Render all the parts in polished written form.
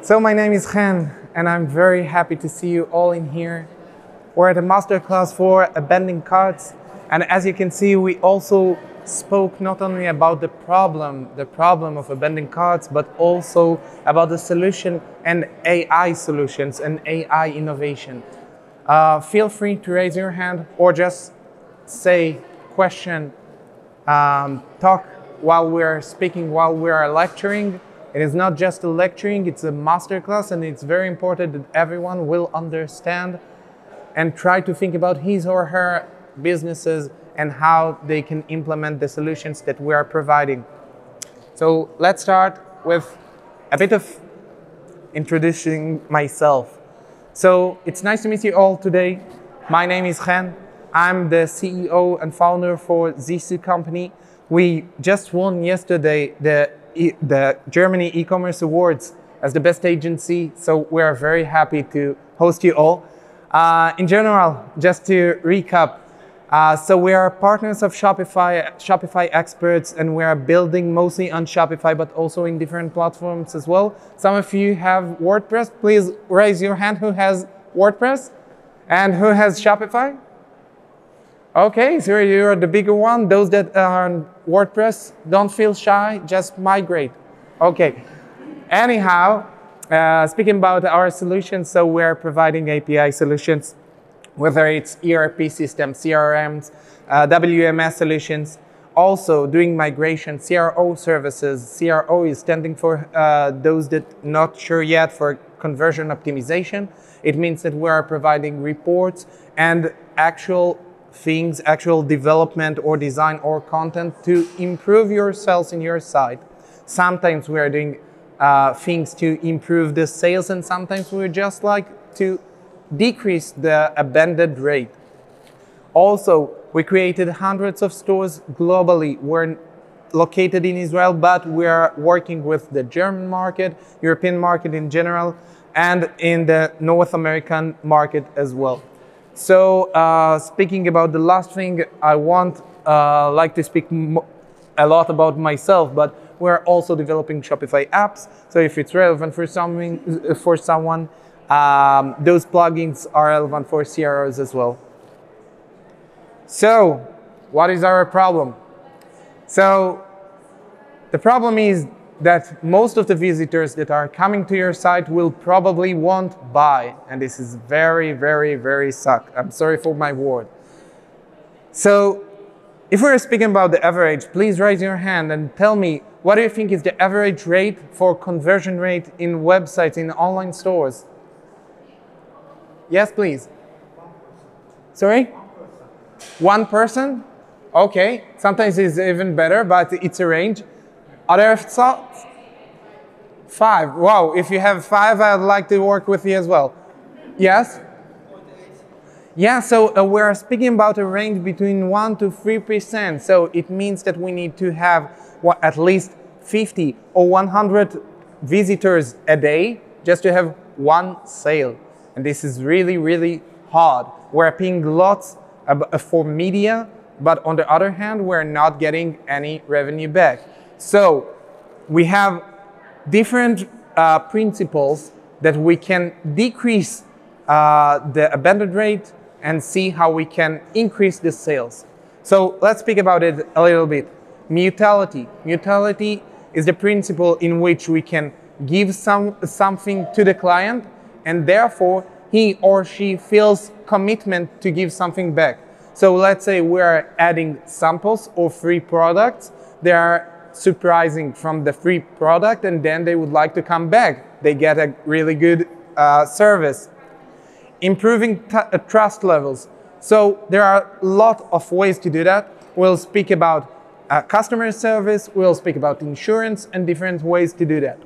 So my name is Chen, and I'm very happy to see you all in here. We're at a masterclass for abandoned carts, and as you can see, we also spoke not only about the problem of abandoned carts, but also about the solution and AI solutions and AI innovation. Feel free to raise your hand or just say, question, talk while we're speaking, while we are lecturing. It is not just a lecturing, it's a masterclass, and it's very important that everyone will understand and try to think about his or her businesses and how they can implement the solutions that we are providing. So let's start with a bit of introducing myself. So it's nice to meet you all today. My name is Chen. I'm the CEO and founder for Zisu company. We just won yesterday the Germany e-commerce awards as the best agency, so we are very happy to host you all. In general, just to recap, so we are partners of Shopify experts, and we are building mostly on Shopify, but also in different platforms as well. Some of you have WordPress. Please raise your hand who has WordPress and who has Shopify. Okay, so you're the bigger one. Those that are on WordPress, don't feel shy, just migrate. Okay. Anyhow, speaking about our solutions, so we're providing API solutions, whether it's ERP systems, CRMs, WMS solutions, also doing migration, CRO services. CRO is standing for those that not sure yet, for conversion optimization. It means that we are providing reports and actual things, actual development or design or content to improve your sales in your site. Sometimes we are doing things to improve the sales, and sometimes we just like to decrease the abandoned rate. Also, we created hundreds of stores globally. We're located in Israel, but we are working with the German market, European market in general, and in the North American market as well. So speaking about the last thing, I like to speak a lot about myself, but we're also developing Shopify apps. So if it's relevant for someone, those plugins are relevant for CROs as well. So what is our problem? So the problem is that most of the visitors that are coming to your site will probably won't buy. And this is very, very, very suck. I'm sorry for my word. So if we're speaking about the average, please raise your hand and tell me, what do you think is the average rate for conversion rate in websites, in online stores? Yes, please. Sorry? 1%? Okay, sometimes it's even better, but it's a range. Other thoughts? 5. Wow, if you have 5, I'd like to work with you as well. Yes? Yeah, so we're speaking about a range between 1 to 3%. So it means that we need to have at least 50 or 100 visitors a day just to have one sale. And this is really, really hard. We're paying lots for media, but on the other hand, we're not getting any revenue back. So we have different principles that we can decrease the abandoned rate and see how we can increase the sales. So let's speak about it a little bit. Mutuality. Mutuality is the principle in which we can give something to the client, and therefore he or she feels commitment to give something back. So let's say we're adding samples or free products. They are surprising from the free product, and then they would like to come back. They get a really good service. Improving trust levels. So there are a lot of ways to do that. We'll speak about customer service, we'll speak about insurance, and different ways to do that.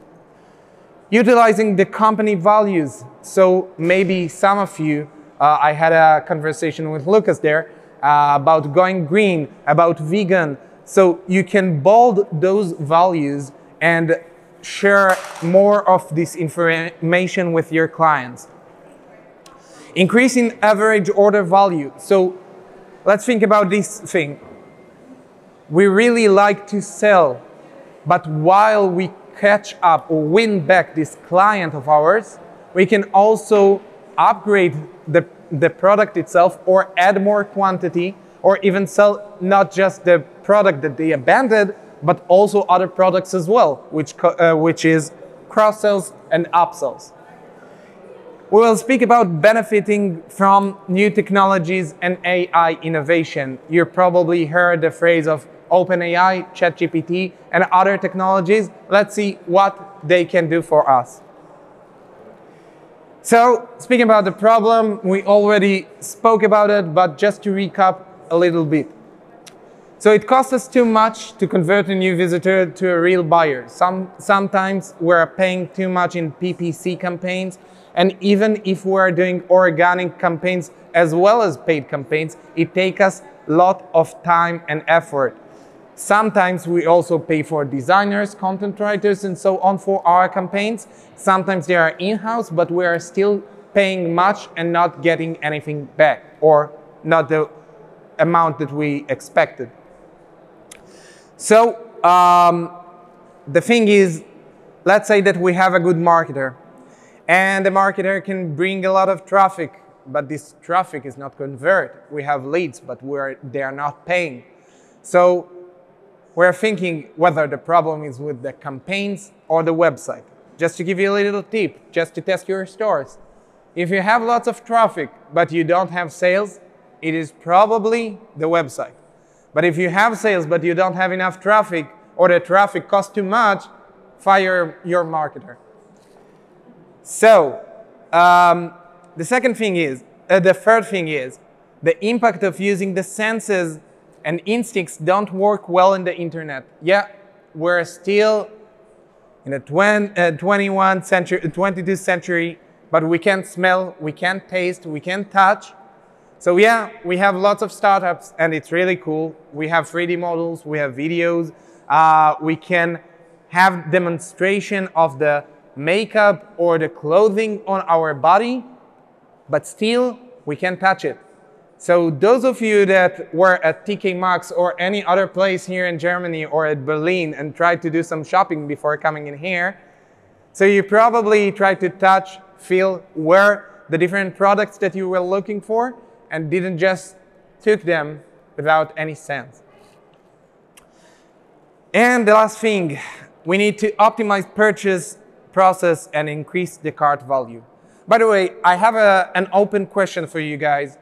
Utilizing the company values. So maybe some of you, I had a conversation with Lucas there about going green, about vegan. So you can bold those values and share more of this information with your clients. Increasing average order value. So let's think about this thing. We really like to sell, but while we catch up or win back this client of ours, we can also upgrade the product itself or add more quantity or even sell not just the product that they abandoned, but also other products as well, which is cross-sells and upsells. We will speak about benefiting from new technologies and AI innovation. You probably heard the phrase of OpenAI, ChatGPT, and other technologies. Let's see what they can do for us. So, speaking about the problem, we already spoke about it, but just to recap a little bit. So it costs us too much to convert a new visitor to a real buyer. Sometimes we're paying too much in PPC campaigns, and even if we're doing organic campaigns as well as paid campaigns, it takes us a lot of time and effort. Sometimes we also pay for designers, content writers, and so on for our campaigns. Sometimes they are in-house, but we are still paying much and not getting anything back, or not the amount that we expected. So the thing is, let's say that we have a good marketer, and the marketer can bring a lot of traffic, but this traffic is not convert. We have leads, but they are not paying. So we're thinking whether the problem is with the campaigns or the website. Just to give you a little tip, just to test your stores. If you have lots of traffic, but you don't have sales, it is probably the website. But if you have sales, but you don't have enough traffic, or the traffic costs too much, fire your marketer. So, the third thing is, the impact of using the senses and instincts don't work well in the internet. Yeah, we're still in the 22nd century, but we can't smell, we can't taste, we can't touch. So yeah, we have lots of startups, and it's really cool. We have 3D models, we have videos, we can have demonstration of the makeup or the clothing on our body, but still we can't touch it. So those of you that were at TK Maxx or any other place here in Germany or at Berlin and tried to do some shopping before coming in here, so you probably tried to touch, feel, wear the different products that you were looking for, and didn't just took them without any sense. And the last thing, we need to optimize purchase process and increase the cart value. By the way, I have an open question for you guys.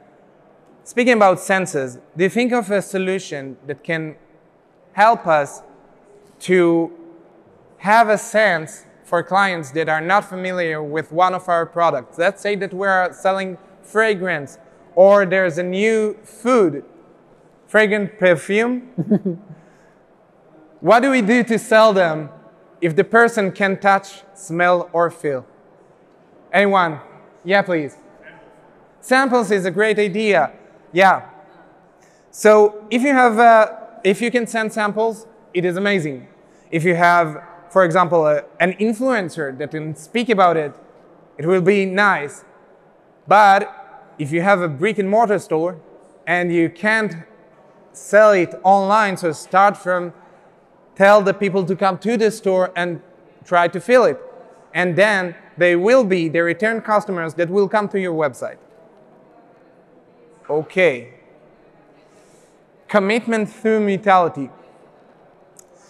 Speaking about senses, do you think of a solution that can help us to have a sense for clients that are not familiar with one of our products? Let's say that we're selling fragrance, or there's a new food, fragrant perfume. What do we do to sell them if the person can touch, smell, or feel? Anyone? Yeah, please. Samples is a great idea. Yeah. So if you can send samples, it is amazing. If you have, for example, an influencer that can speak about it, it will be nice. But if you have a brick and mortar store and you can't sell it online, so start from tell the people to come to the store and try to fill it. And then they will be the return customers that will come to your website. Okay. Commitment through mutuality.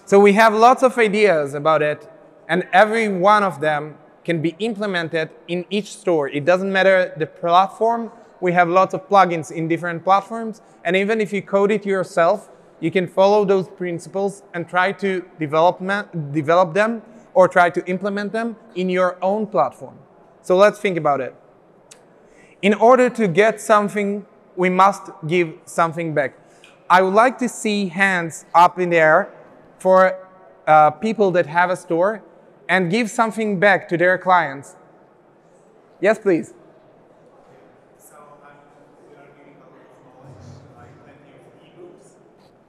So we have lots of ideas about it, and every one of them can be implemented in each store. It doesn't matter the platform. We have lots of plugins in different platforms, and even if you code it yourself, you can follow those principles and try to develop them or try to implement them in your own platform. So let's think about it. In order to get something, we must give something back. I would like to see hands up in the air for people that have a store and give something back to their clients. Yes, please.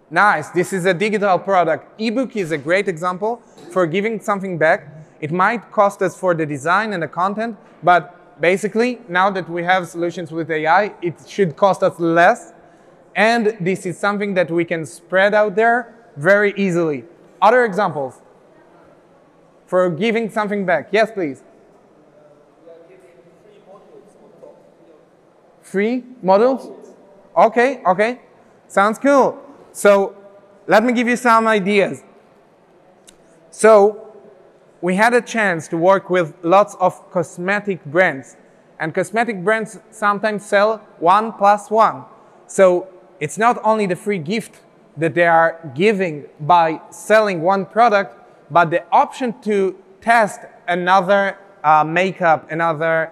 Nice, this is a digital product. Ebook is a great example for giving something back. It might cost us for the design and the content, but basically, now that we have solutions with AI, it should cost us less. And this is something that we can spread out there very easily. Other examples? for giving something back. Yes, please. We are giving free modules on top. Free models? Okay, okay. Sounds cool. So let me give you some ideas. So we had a chance to work with lots of cosmetic brands. And cosmetic brands sometimes sell 1+1. So it's not only the free gift that they are giving by selling one product, but the option to test another makeup, another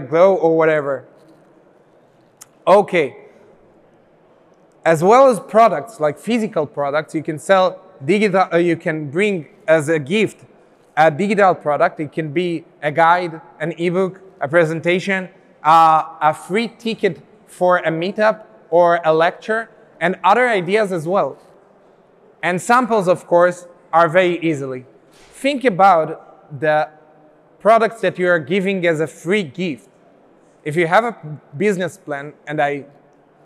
glow or whatever. Okay. As well as products, like physical products, you can sell digital, you can bring as a gift a digital product. It can be a guide, an ebook, a presentation, a free ticket for a meetup or a lecture, and other ideas as well. And samples, of course, are very easily. Think about the products that you are giving as a free gift. If you have a business plan, and I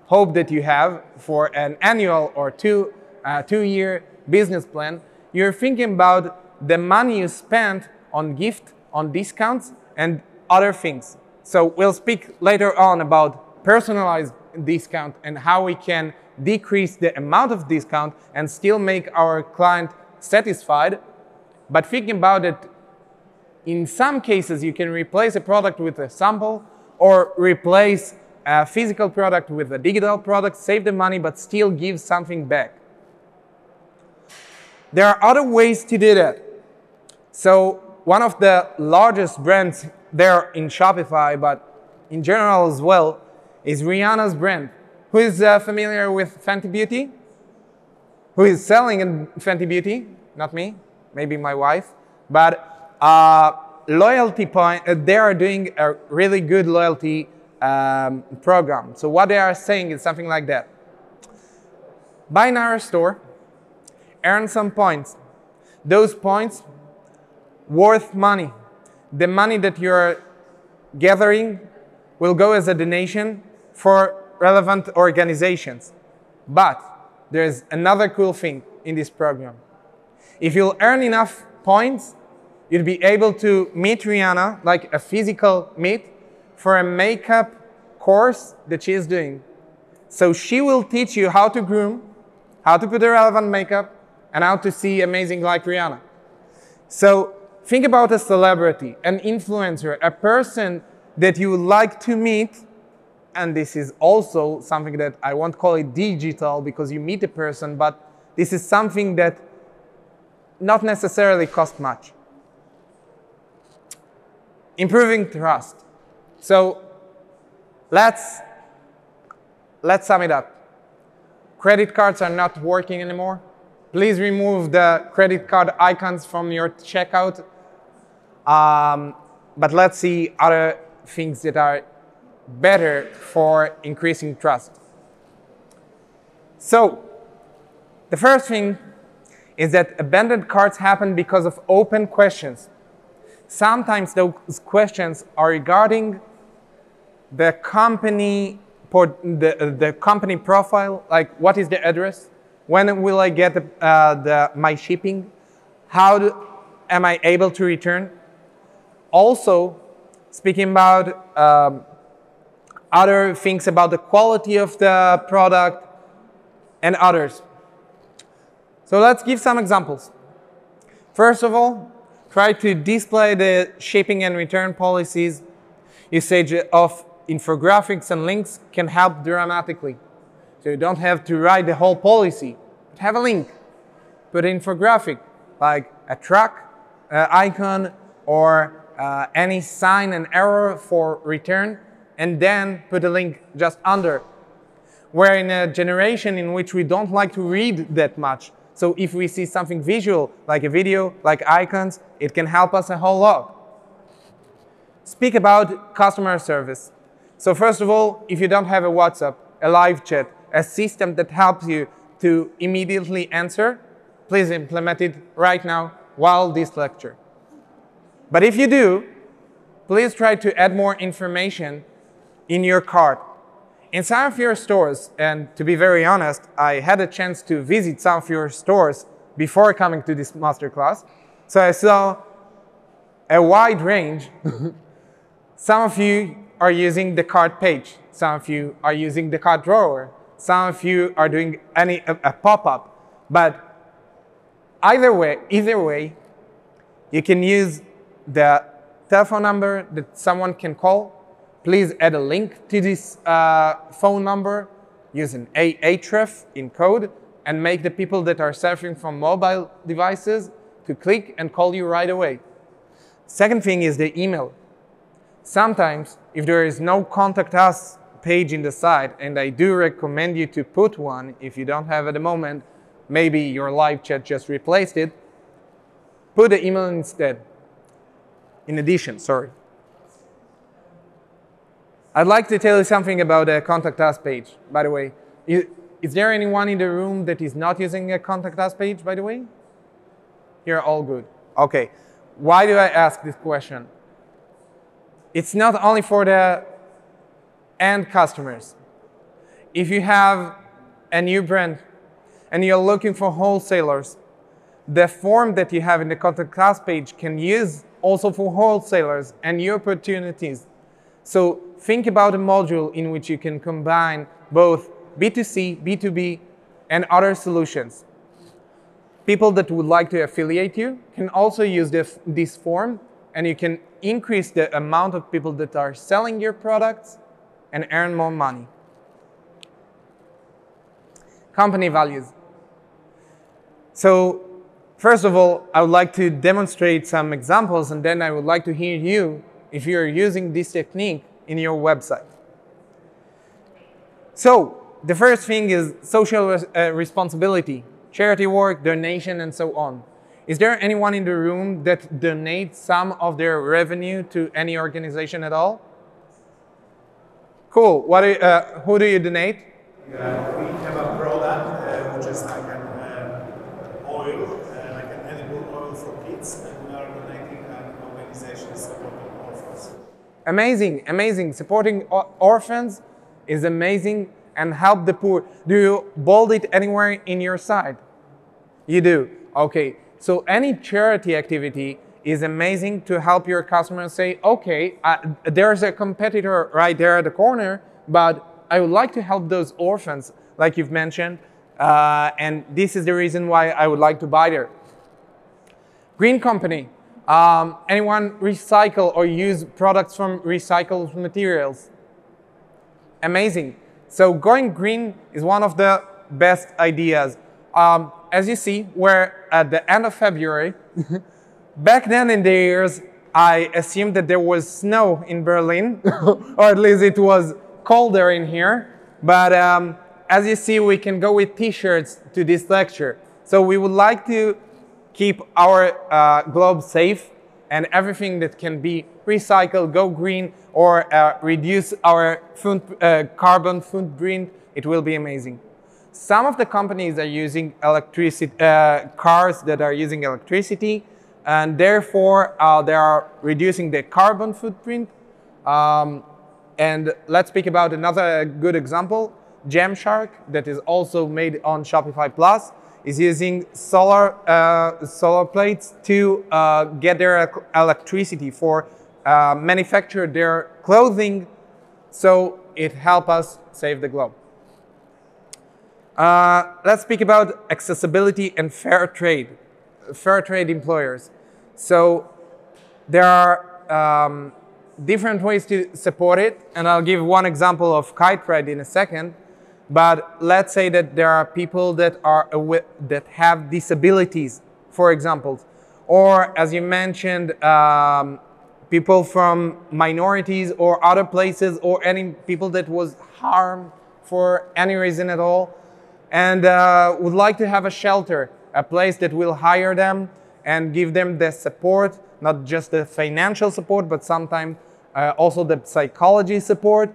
hope that you have for an annual or two-year business plan, you're thinking about the money you spent on gift, on discounts, and other things. So we'll speak later on about personalized discount and how we can decrease the amount of discount and still make our client satisfied. But thinking about it, in some cases, you can replace a product with a sample or replace a physical product with a digital product, save the money, but still give something back. There are other ways to do that. So one of the largest brands there in Shopify, but in general as well, is Rihanna's brand. Who is familiar with Fenty Beauty? Who is selling in Fenty Beauty? Not me, maybe my wife. But loyalty point, they are doing a really good loyalty program. So what they are saying is something like that. Buy in our store, earn some points. Those points worth money. The money that you're gathering will go as a donation for relevant organizations. But there's another cool thing in this program. If you'll earn enough points, you'll be able to meet Rihanna, like a physical meet, for a makeup course that she is doing. So she will teach you how to groom, how to put a relevant makeup, and how to see amazing like Rihanna. So think about a celebrity, an influencer, a person that you would like to meet. And this is also something that I won't call it digital because you meet a person, but this is something that not necessarily costs much. Improving trust. So let's sum it up. Credit cards are not working anymore. Please remove the credit card icons from your checkout. But let's see other things that are better for increasing trust. So the first thing is that abandoned carts happen because of open questions. Sometimes those questions are regarding the company, the company profile, like what is the address? When will I get my shipping? How am I able to return? Also, speaking about other things about the quality of the product and others. So let's give some examples. First of all, try to display the shipping and return policies. Usage of infographics and links can help dramatically. So you don't have to write the whole policy, but have a link. Put an infographic, like a truck icon or any sign and error for return, and then put a link just under. We're in a generation in which we don't like to read that much. So if we see something visual, like a video, like icons, it can help us a whole lot. Speak about customer service. So first of all, if you don't have a WhatsApp, a live chat, a system that helps you to immediately answer, please implement it right now while this lecture. But if you do, please try to add more information in your cart. In some of your stores, and to be very honest, I had a chance to visit some of your stores before coming to this masterclass. So I saw a wide range. Some of you are using the cart page. Some of you are using the cart drawer. Some of you are doing a pop-up. But either way, you can use the telephone number that someone can call. Please add a link to this phone number, use an href in code, and make the people that are surfing from mobile devices to click and call you right away. Second thing is the email. Sometimes, if there is no contact us page in the site, and I do recommend you to put one if you don't have at the moment, maybe your live chat just replaced it, put the email instead. In addition, sorry. I'd like to tell you something about the Contact Us page, by the way. Is there anyone in the room that is not using a Contact Us page, by the way? You're all good. Okay. Why do I ask this question? It's not only for the end customers. If you have a new brand and you're looking for wholesalers, the form that you have in the Contact Us page can use also for wholesalers and new opportunities. So think about a module in which you can combine both B2C, B2B, and other solutions. People that would like to affiliate you can also use this form, and you can increase the amount of people that are selling your products and earn more money. Company values. So first of all, I would like to demonstrate some examples, and then I would like to hear you if you're using this technique in your website. So the first thing is social responsibility, charity work, donation, and so on. Is there anyone in the room that donates some of their revenue to any organization at all? Cool. Who do you donate? We have a product which is like an oil, like an edible oil for kids, and we are donating an organization supporting orphans. Amazing, amazing. Supporting orphans is amazing, and help the poor. Do you bold it anywhere in your site? You do. Okay. So any charity activity is amazing to help your customers say, okay, there's a competitor right there at the corner, but I would like to help those orphans, like you've mentioned, and this is the reason why I would like to buy there. Green company. Anyone recycle or use products from recycled materials? Amazing. So going green is one of the best ideas. As you see, we're at the end of February. Back then in the years, I assumed that there was snow in Berlin, or at least it was colder in here. But as you see, we can go with t-shirts to this lecture. So we would like to keep our globe safe, and everything that can be recycled, go green, or reduce our carbon footprint, it will be amazing. Some of the companies are using electricity, cars that are using electricity, and therefore they are reducing their carbon footprint. And let's speak about another good example. Gemshark, that is also made on Shopify Plus, is using solar plates to get their electricity for manufacture their clothing, so it helps us save the globe. Let's speak about accessibility and fair trade employers. So there are different ways to support it, and I'll give one example of kite ride in a second. But let's say that there are people that have disabilities, for example, or as you mentioned, people from minorities or other places, or any people that was harmed for any reason at all, and would like to have a shelter, a place that will hire them and give them the support, not just the financial support, but sometimes also the psychology support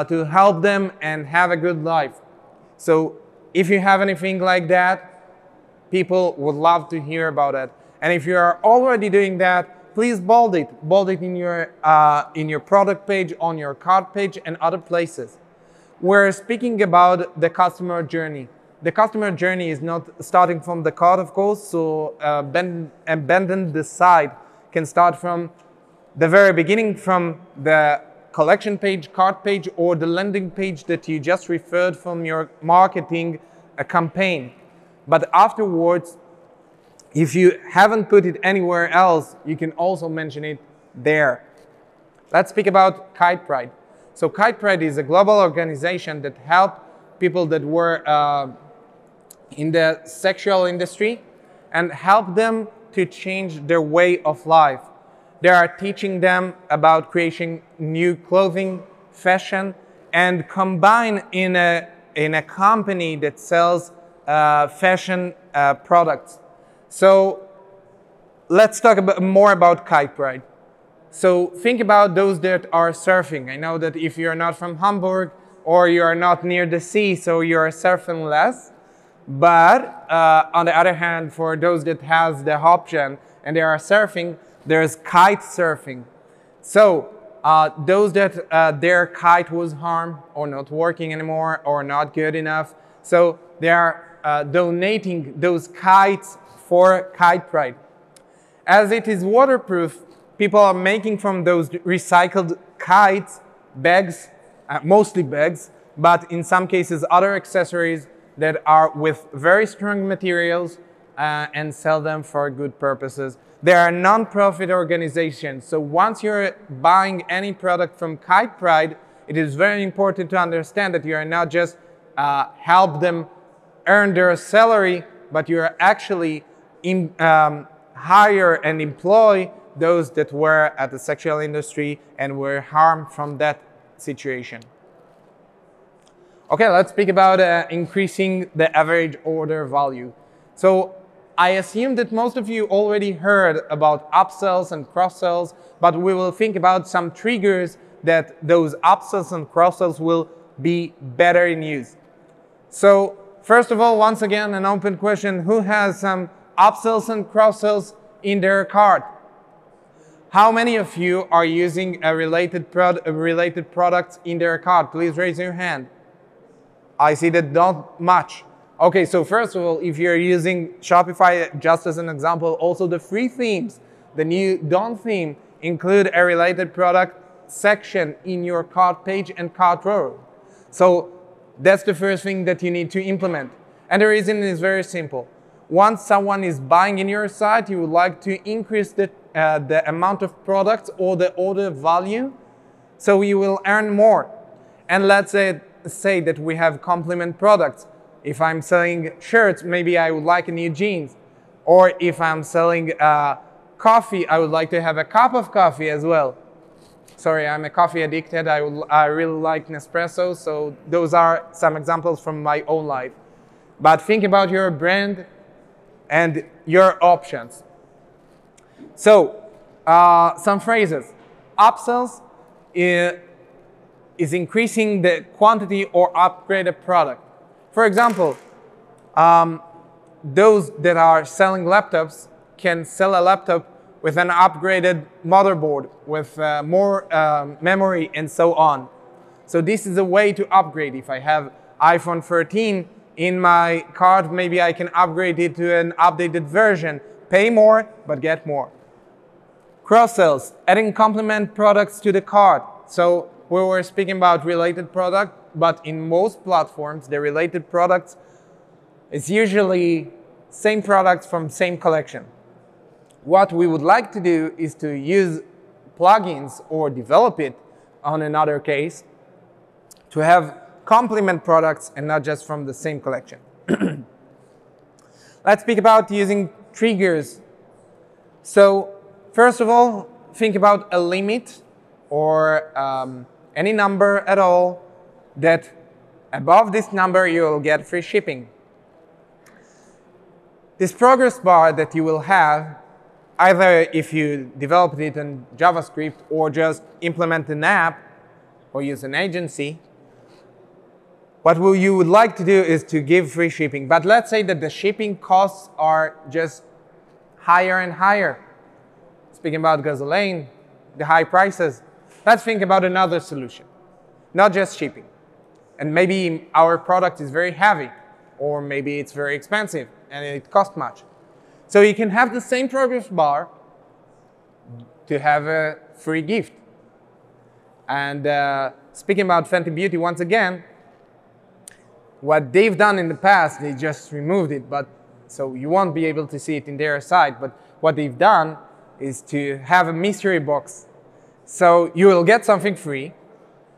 to help them and have a good life. So if you have anything like that, people would love to hear about it. And if you are already doing that, please bold it in your product page, on your cart page, and other places. We're speaking about the customer journey. the customer journey is not starting from the cart, of course, so abandon the site can start from the very beginning, from the collection page, cart page, or the landing page that you just referred from your marketing campaign. But afterwards, if you haven't put it anywhere else, you can also mention it there. Let's speak about Kitepride. So Kitepride is a global organization that helped people that were in the sexual industry and help them to change their way of life. They are teaching them about creating new clothing, fashion, and combine in a company that sells fashion products. So let's talk more about Kitepride. So think about those that are surfing. I know that if you're not from Hamburg or you're not near the sea, so you're surfing less. But on the other hand, for those that has the option and they are surfing, there's kite surfing. So those that their kite was harmed or not working anymore or not good enough, so they are donating those kites for Kitepride. As it is waterproof, people are making from those recycled kites bags, mostly bags, but in some cases other accessories that are with very strong materials and sell them for good purposes. They are a non-profit organization, so once you're buying any product from Kitepride, it is very important to understand that you are not just help them earn their salary, but you are actually hire and employ those that were at the sexual industry and were harmed from that situation. Okay, let's speak about increasing the average order value. So I assume that most of you already heard about upsells and cross-sells, but we will think about some triggers that those upsells and cross-sells will be better in use. So first of all, once again, an open question: who has some upsells and cross-sells in their cart? How many of you are using a related products in their cart? Please raise your hand. I see that not much. Okay, so first of all, if you're using Shopify, just as an example, also the free themes, the new Dawn theme, include a related product section in your cart page and cart row. So that's the first thing that you need to implement. And the reason is very simple. Once someone is buying in your site, you would like to increase the amount of products or the order value, so you will earn more. And let's say that we have complement products. If I'm selling shirts, maybe I would like a new jeans. Or if I'm selling coffee, I would like to have a cup of coffee as well. Sorry, I'm a coffee addicted. I really like Nespresso, so those are some examples from my own life. But think about your brand and your options. So, some phrases. Upsells is increasing the quantity or upgraded product. For example, those that are selling laptops can sell a laptop with an upgraded motherboard, with more memory and so on. So this is a way to upgrade. If I have iPhone 13 in my cart, maybe I can upgrade it to an updated version. Pay more, but get more. Cross-sells, adding complement products to the cart. So we were speaking about related product, but in most platforms, the related products is usually same products from same collection. What we would like to do is to use plugins or develop it on another case to have complement products and not just from the same collection. Let's speak about using triggers. So first of all, think about a limit or any number at all that above this number you will get free shipping. This progress bar that you will have, either if you developed it in JavaScript or just implement an app or use an agency, what you would like to do is to give free shipping. But let's say that the shipping costs are just higher and higher. Speaking about gasoline, the high prices, let's think about another solution, not just shipping. And maybe our product is very heavy, or maybe it's very expensive and it costs much. So you can have the same progress bar to have a free gift. And speaking about Fenty Beauty once again, what they've done in the past, they just removed it, but so you won't be able to see it in their site. But what they've done is to have a mystery box. So you will get something free,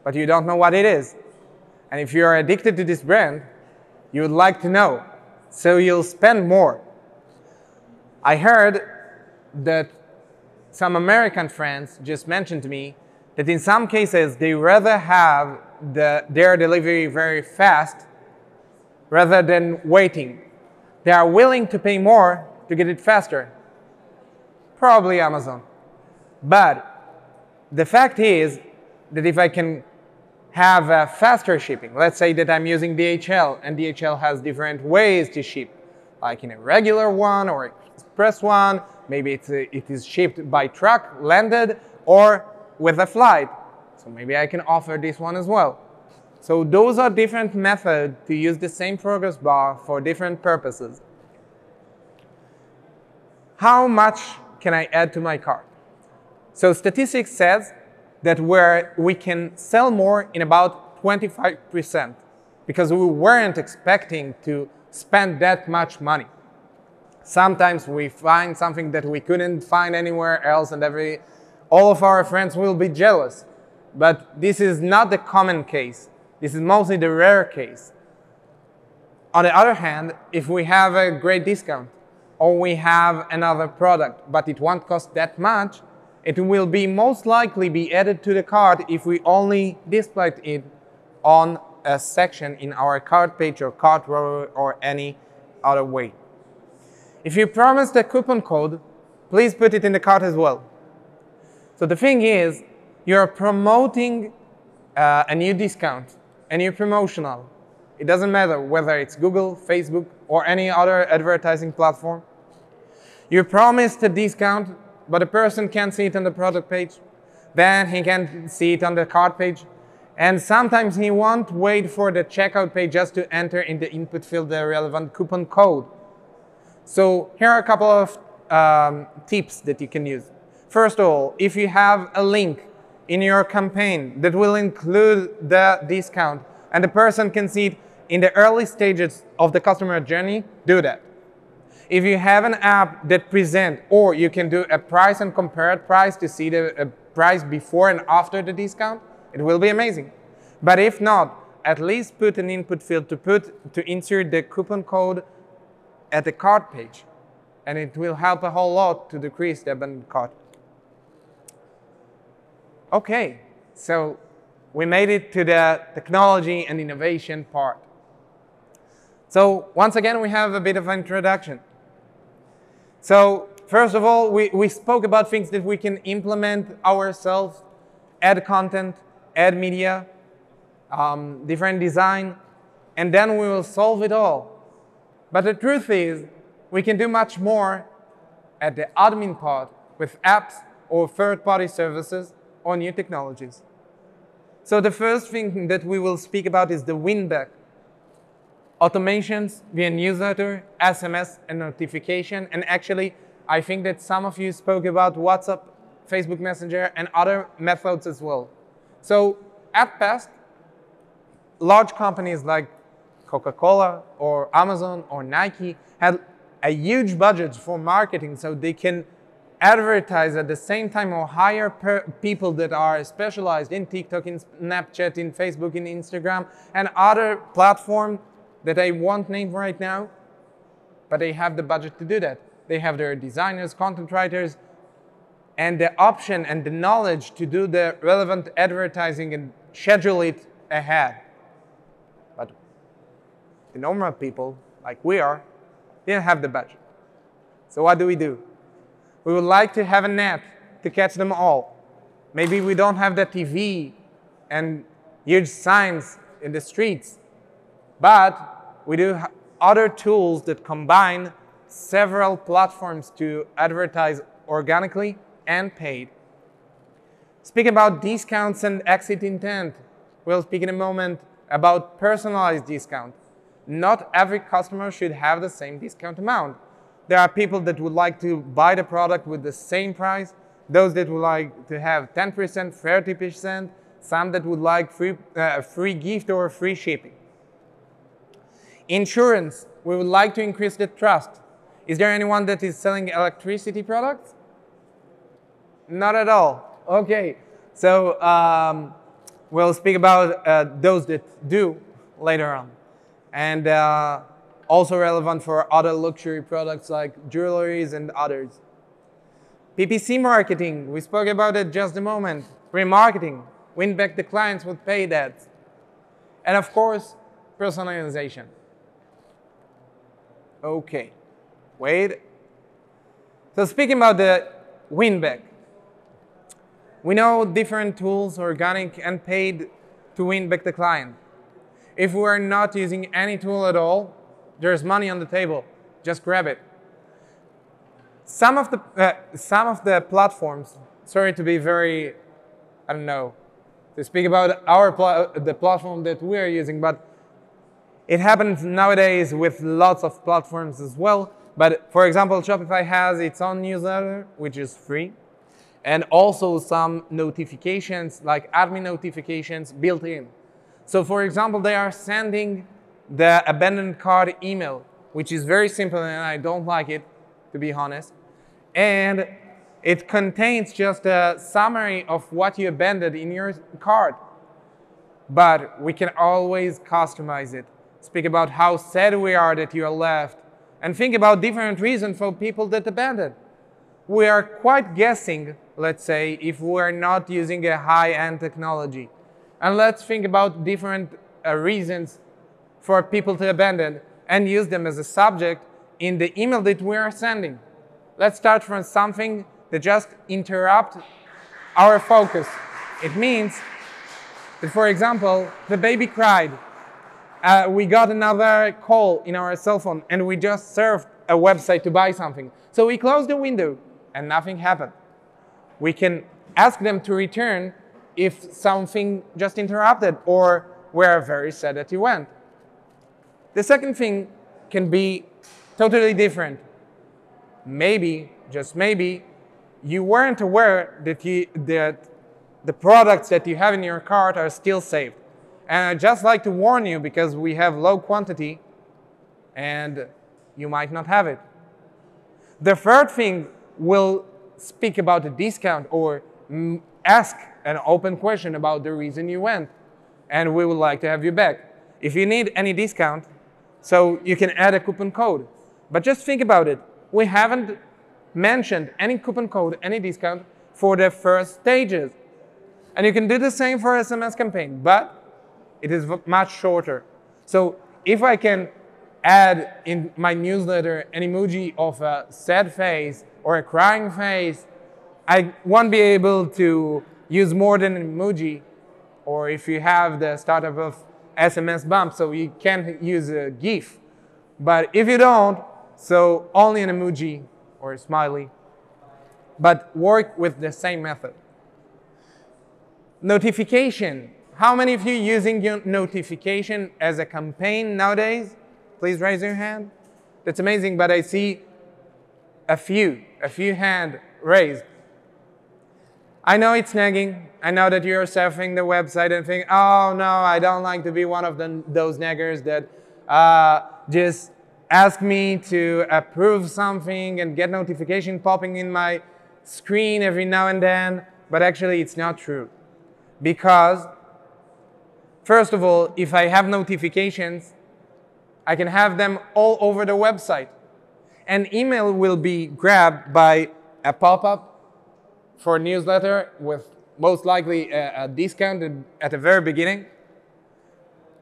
but you don't know what it is. And if you are addicted to this brand, you would like to know. So you'll spend more. I heard that some American friends just mentioned to me that in some cases they rather have their delivery very fast rather than waiting. They are willing to pay more to get it faster. Probably Amazon. But the fact is that if I can have a faster shipping, let's say that I'm using DHL and DHL has different ways to ship, like in a regular one or express one, maybe it is shipped by truck, landed, or with a flight. So maybe I can offer this one as well. So those are different methods to use the same progress bar for different purposes. How much can I add to my cart? So statistics says that we can sell more in about 25% because we weren't expecting to spend that much money. Sometimes we find something that we couldn't find anywhere else and all of our friends will be jealous. But this is not the common case. This is mostly the rare case. On the other hand, if we have a great discount or we have another product, but it won't cost that much, it will be most likely be added to the cart if we only displayed it on a section in our cart page or cart row or any other way. If you promised a coupon code, please put it in the cart as well. So the thing is, you're promoting a new discount, a new promotional. It doesn't matter whether it's Google, Facebook, or any other advertising platform. You promised a discount, but a person can't see it on the product page. Then he can see it on the cart page. And sometimes he won't wait for the checkout page just to enter in the input field the relevant coupon code. So here are a couple of tips that you can use. First of all, if you have a link in your campaign that will include the discount and the person can see it in the early stages of the customer journey, do that. If you have an app that presents, or you can do a price and compared price to see the price before and after the discount, it will be amazing. But if not, at least put an input field to insert the coupon code at the cart page, and it will help a whole lot to decrease the abandoned cart. Okay, so we made it to the technology and innovation part. So once again, we have a bit of an introduction. So first of all, we spoke about things that we can implement ourselves, add content, add media, different design, and then we will solve it all. But the truth is, we can do much more at the admin part with apps or third-party services or new technologies. So the first thing that we will speak about is the win-back. Automations via newsletter, SMS, and notification. And actually, I think that some of you spoke about WhatsApp, Facebook Messenger, and other methods as well. So at past, large companies like Coca-Cola or Amazon or Nike had a huge budget for marketing, so they can advertise at the same time or hire people that are specialized in TikTok, in Snapchat, in Facebook, in Instagram, and other platforms that I won't name right now, but they have the budget to do that. They have their designers, content writers, and the option and the knowledge to do the relevant advertising and schedule it ahead. But the normal people, like we are, didn't have the budget. So what do? We would like to have a net to catch them all. Maybe we don't have the TV and huge signs in the streets, but we do have other tools that combine several platforms to advertise organically and paid. Speaking about discounts and exit intent, we'll speak in a moment about personalized discount. Not every customer should have the same discount amount. There are people that would like to buy the product with the same price, those that would like to have 10%, 30%, some that would like free gift or free shipping. Insurance, we would like to increase the trust. Is there anyone that is selling electricity products? Not at all. Okay, so we'll speak about those that do later on. And also relevant for other luxury products like jewelries and others. PPC marketing, we spoke about it just a moment. Remarketing, win back the clients with paid ads. And of course, personalization. Okay, wait. So speaking about the win back, we know different tools, organic and paid, to win back the client. If we are not using any tool at all, there's money on the table. Just grab it. Some of the platforms, sorry to be very, I don't know, to speak about the platform that we are using, but it happens nowadays with lots of platforms as well. But for example, Shopify has its own newsletter, which is free, and also some notifications, like admin notifications, built in. So for example, they are sending the abandoned cart email, which is very simple and I don't like it, to be honest. And it contains just a summary of what you abandoned in your cart. But we can always customize it. Speak about how sad we are that you are left, and think about different reasons for people that abandoned. We are quite guessing, let's say, if we are not using a high-end technology. And let's think about different reasons for people to abandon and use them as a subject in the email that we are sending. Let's start from something that just interrupts our focus. It means that, for example, the baby cried. We got another call in our cell phone and we just surfed a website to buy something. So we closed the window and nothing happened. We can ask them to return if something just interrupted or we're very sad that you went. The second thing can be totally different. Maybe, just maybe, you weren't aware that the products that you have in your cart are still saved. And I'd just like to warn you because we have low quantity and you might not have it. The third thing will speak about a discount or ask an open question about the reason you went, and we would like to have you back. If you need any discount, so you can add a coupon code. But just think about it. We haven't mentioned any coupon code, any discount for the first stages. And you can do the same for SMS campaign, but it is much shorter. So if I can add in my newsletter an emoji of a sad face or a crying face, I won't be able to use more than an emoji, or if you have the startup of SMS bump, so you can use a GIF. But if you don't, so only an emoji or a smiley, but work with the same method. Notification. How many of you using your notification as a campaign nowadays? Please raise your hand. That's amazing, but I see a few hands raised. I know it's nagging. I know that you're surfing the website and think, oh no, I don't like to be one of those naggers that just ask me to approve something and get notification popping in my screen every now and then. But actually, it's not true. Because, first of all, if I have notifications, I can have them all over the website. An email will be grabbed by a pop-up for a newsletter with most likely a discount at the very beginning.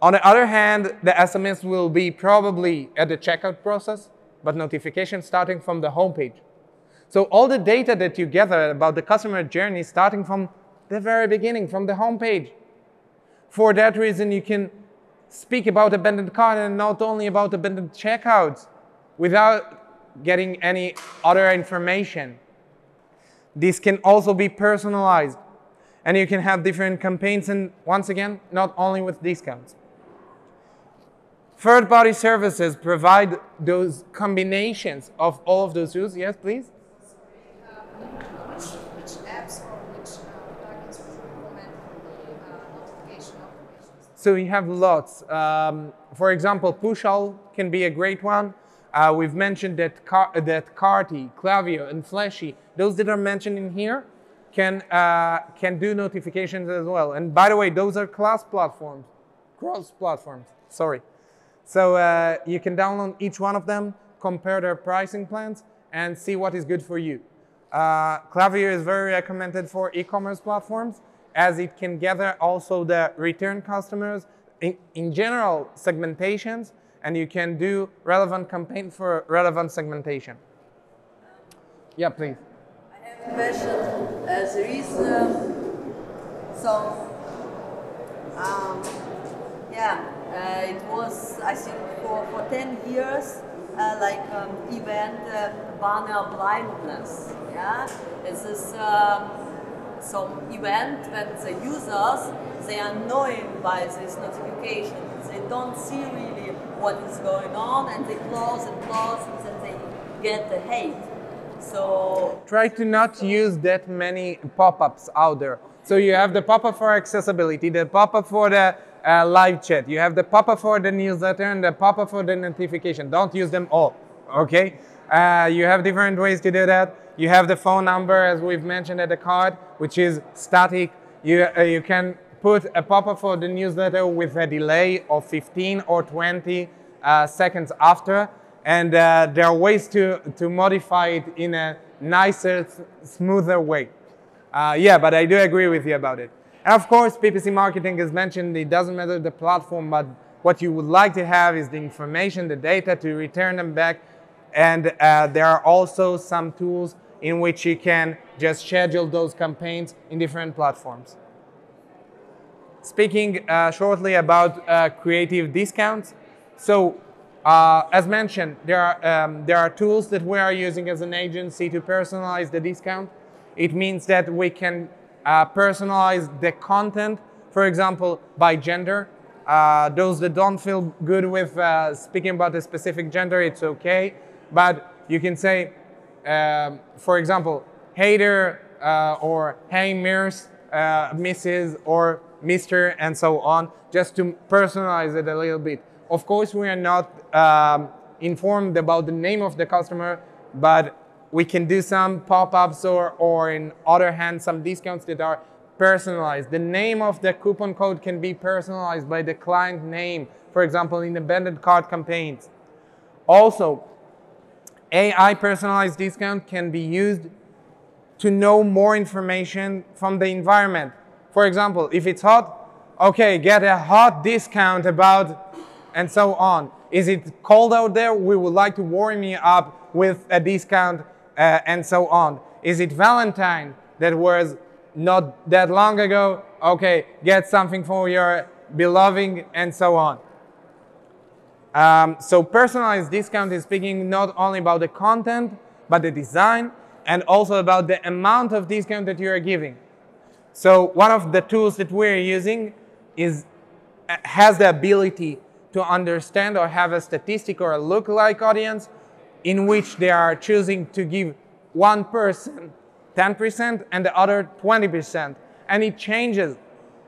On the other hand, the SMS will be probably at the checkout process, but notifications starting from the homepage. So all the data that you gather about the customer journey starting from the very beginning, from the homepage. For that reason, you can speak about abandoned cart and not only about abandoned checkouts without getting any other information. This can also be personalized, and you can have different campaigns, and once again, not only with discounts. Third-party services provide those combinations of all of those tools. Yes, please? Which apps or which plugins would you recommend for the notification operations? So you have lots. For example, Pushall can be a great one. We've mentioned that Carty, Klaviyo, and Flashy, those that are mentioned in here, can do notifications as well. And by the way, those are cross platforms. Sorry. So you can download each one of them, compare their pricing plans, and see what is good for you. Klaviyo is very recommended for e-commerce platforms, as it can gather also the return customers, in general segmentations, and you can do relevant campaign for relevant segmentation. Yeah, please. I have a question. There is some, it was, I think, for 10 years, event banner blindness. Yeah, this is some event that the users, they are annoyed by this notification. They don't see really what is going on, and they close and then they get the hate. So try to not use that many pop-ups out there. So you have the pop-up for accessibility, the pop-up for the live chat, you have the pop-up for the newsletter, and the pop-up for the notification. Don't use them all, okay? You have different ways to do that. You have the phone number, as we've mentioned at the card, which is static. You can put a pop-up for the newsletter with a delay of 15 or 20 seconds after. And there are ways to modify it in a nicer, smoother way. But I do agree with you about it. And of course, PPC marketing is mentioned. It doesn't matter the platform, but what you would like to have is the information, the data to return them back. And there are also some tools in which you can just schedule those campaigns in different platforms. Speaking shortly about creative discounts. So, as mentioned, there are tools that we are using as an agency to personalize the discount. It means that we can personalize the content, for example, by gender. Those that don't feel good with speaking about a specific gender, it's okay. But you can say, for example, hey there, or hey Mirs, Mrs. or Mr. and so on, just to personalize it a little bit. Of course, we are not informed about the name of the customer, but we can do some pop-ups or in other hand, some discounts that are personalized. The name of the coupon code can be personalized by the client name, for example, in embedded cart campaigns. Also, AI personalized discount can be used to know more information from the environment. For example, if it's hot, okay, get a hot discount about, and so on. Is it cold out there? We would like to warm you up with a discount, and so on. Is it Valentine that was not that long ago? Okay, get something for your beloved, and so on. So personalized discount is speaking not only about the content, but the design, and also about the amount of discount that you are giving. So one of the tools that we're using has the ability to understand or have a statistic or a lookalike audience in which they are choosing to give one person 10% and the other 20%. And it changes.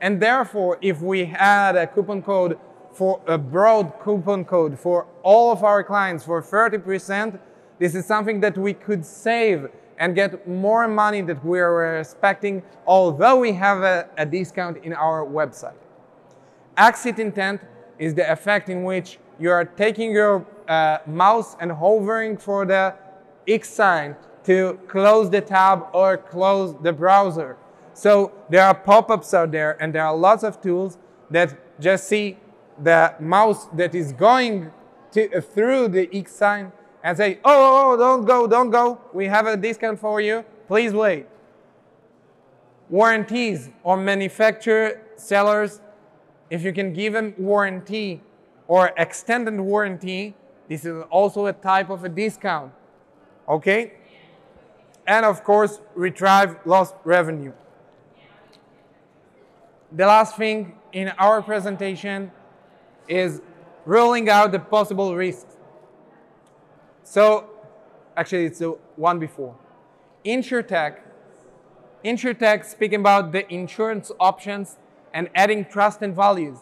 And therefore, if we had a coupon code for a broad coupon code for all of our clients for 30%, this is something that we could save and get more money that we were expecting, although we have a discount in our website. Exit intent is the effect in which you are taking your mouse and hovering for the X sign to close the tab or close the browser. So there are pop-ups out there, and there are lots of tools that just see the mouse that is going through the X sign and say, oh, don't go, we have a discount for you, please wait. Warranties or manufacturer sellers, if you can give them warranty or extended warranty, this is also a type of a discount, okay? And of course, retrieve lost revenue. The last thing in our presentation is ruling out the possible risks. So, actually, it's the one before. InsurTech speaking about the insurance options and adding trust and values.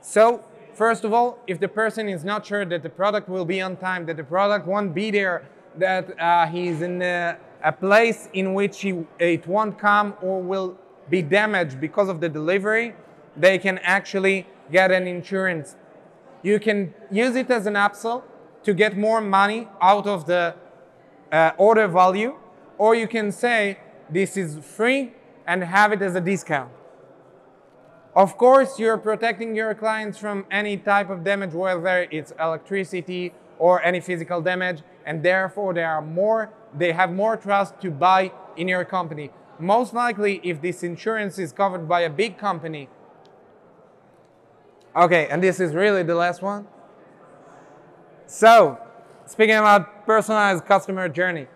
So, first of all, if the person is not sure that the product will be on time, that the product won't be there, that he's in a place in which it won't come or will be damaged because of the delivery, they can actually get an insurance. You can use it as an upsell to get more money out of the order value, or you can say this is free and have it as a discount. Of course, you're protecting your clients from any type of damage, whether it's electricity or any physical damage, and therefore they have more trust to buy in your company. Most likely, if this insurance is covered by a big company. Okay, and this is really the last one. So, speaking about personalized customer journey.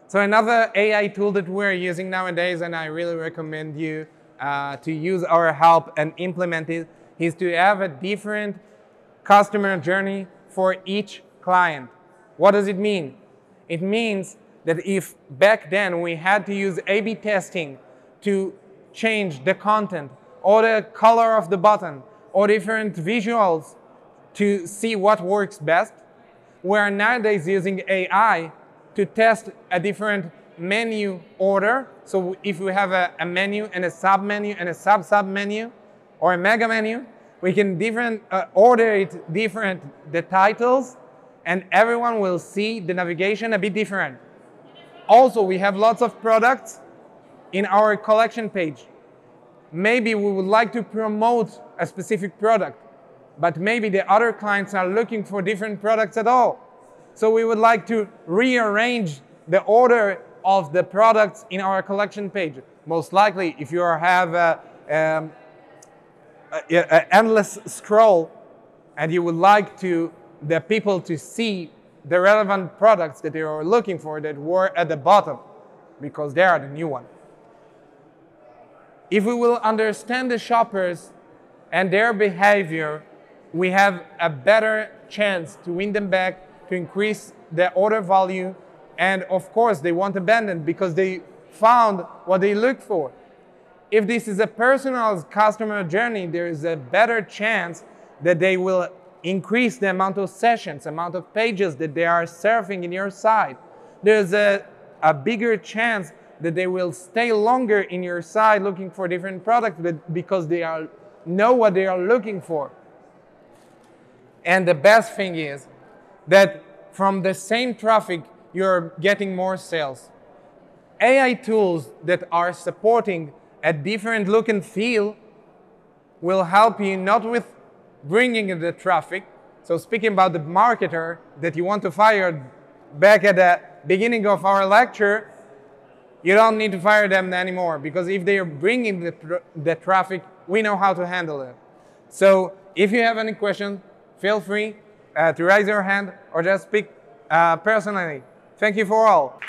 So another AI tool that we're using nowadays, and I really recommend you to use our help and implement it, is to have a different customer journey for each client. What does it mean? It means that if back then we had to use A/B testing to change the content or the color of the button or different visuals to see what works best, we are nowadays using AI to test a different menu order. So if we have a menu and a sub-menu and a sub-sub-menu or a mega menu, we can order it different, the titles, and everyone will see the navigation a bit different. Also, we have lots of products in our collection page. Maybe we would like to promote a specific product, but maybe the other clients are looking for different products at all. So we would like to rearrange the order of the products in our collection page. Most likely, if you have an endless scroll and you would like the people to see the relevant products that they are looking for that were at the bottom, because they are the new one. If we will understand the shoppers and their behavior, we have a better chance to win them back, to increase the order value, and of course they won't abandon because they found what they look for. If this is a personal customer journey, there is a better chance that they will increase the amount of sessions, amount of pages that they are surfing in your site. There's a bigger chance that they will stay longer in your site looking for different products because they know what they are looking for. And the best thing is that from the same traffic, you're getting more sales. AI tools that are supporting a different look and feel will help you not with bringing the traffic. So speaking about the marketer that you want to fire back at the beginning of our lecture, you don't need to fire them anymore because if they are bringing the traffic, we know how to handle it. So if you have any questions, feel free to raise your hand or just speak personally. Thank you for all.